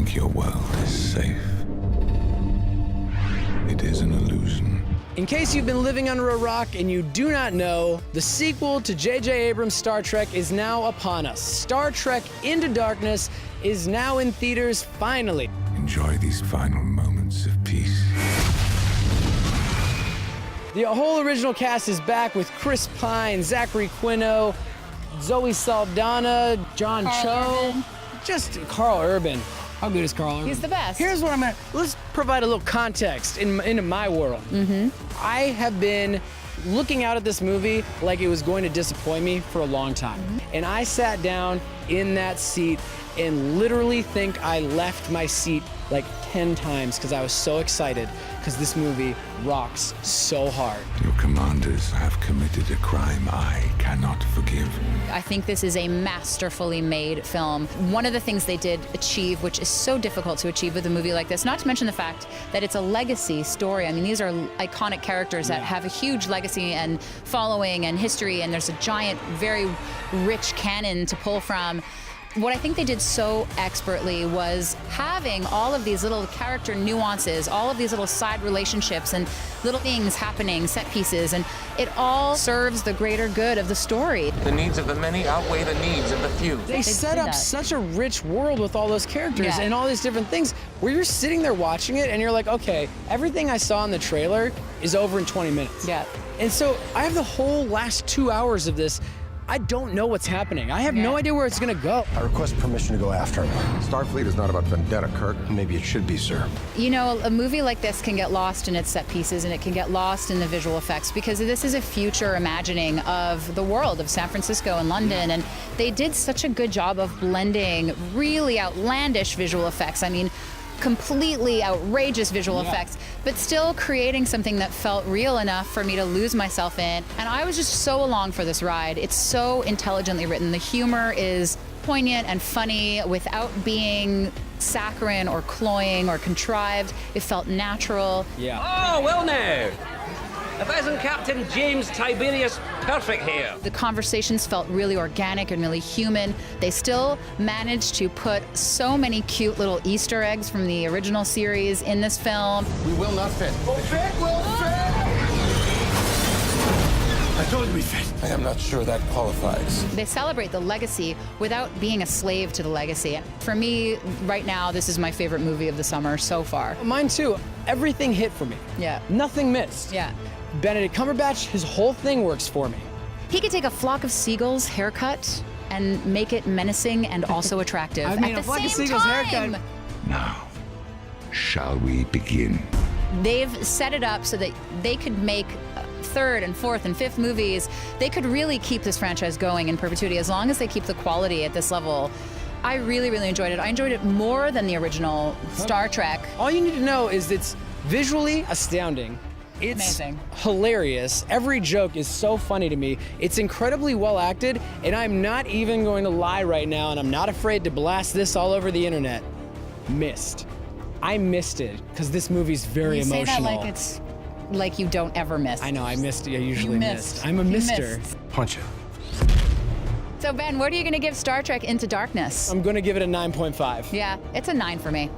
think your world is safe. It is an illusion. In case you've been living under a rock and you do not know, the sequel to J.J. Abrams' Star Trek is now upon us. Star Trek Into Darkness is now in theaters, finally. Enjoy these final moments of peace. The whole original cast is back with Chris Pine, Zachary Quino, Zoe Saldana, John Cho, just Carl Urban. How good is Carl Urban? He's the best. Here's what let's provide a little context into my world. I have been looking out at this movie like it was going to disappoint me for a long time. And I sat down in that seat and literally think I left my seat like 10 times because I was so excited because this movie rocks so hard. Your commanders have committed a crime I cannot forgive. I think this is a masterfully made film. One of the things they did achieve, which is so difficult to achieve with a movie like this, not to mention the fact that it's a legacy story. I mean, these are iconic characters that have a huge legacy and following and history, and there's a giant, very rich canon to pull from. What I think they did so expertly was having all of these little character nuances, all of these little side relationships and little things happening, set pieces, and it all serves the greater good of the story. The needs of the many outweigh the needs of the few. They set up such a rich world with all those characters and all these different things where you're sitting there watching it and you're like, okay, everything I saw in the trailer is over in 20 minutes. Yeah. And so I have the whole last 2 hours of this. I don't know what's happening. I have no idea where it's gonna go. I request permission to go after him. Starfleet is not about vendetta, Kirk. Maybe it should be, sir. You know, a movie like this can get lost in its set pieces and it can get lost in the visual effects because this is a future imagining of the world of San Francisco and London, and they did such a good job of blending really outlandish visual effects. I mean, completely outrageous visual effects, but still creating something that felt real enough for me to lose myself in. And I was just so along for this ride. It's so intelligently written. The humor is poignant and funny without being saccharine or cloying or contrived. It felt natural. Oh, well now. If isn't Captain James Tiberius perfect here? The conversations felt really organic and really human. They still managed to put so many cute little Easter eggs from the original series in this film. We will not fit. We'll fit! We'll fit! I told you we fit. I am not sure that qualifies. They celebrate the legacy without being a slave to the legacy. For me, right now, this is my favorite movie of the summer so far. Mine too. Everything hit for me. Yeah. Nothing missed. Yeah. Benedict Cumberbatch, his whole thing works for me. He could take a flock of seagulls haircut and make it menacing and also attractive. I mean, at a the flock of same seagulls time. haircut. Now, shall we begin? They've set it up so that they could make third and fourth and fifth movies. They could really keep this franchise going in perpetuity as long as they keep the quality at this level. I really, really enjoyed it. I enjoyed it more than the original Star Trek. All you need to know is it's visually astounding. It's amazing. Hilarious. Every joke is so funny to me. It's incredibly well acted, and I'm not even going to lie right now, and I'm not afraid to blast this all over the internet. Missed. I missed it, because this movie's very emotional. You say that like it's like you don't ever miss. I know, I missed it. I usually You missed. missed. I'm a You mister. missed. Punch it. So Ben, what are you gonna give Star Trek Into Darkness? I'm gonna give it a 9.5. Yeah, it's a 9 for me.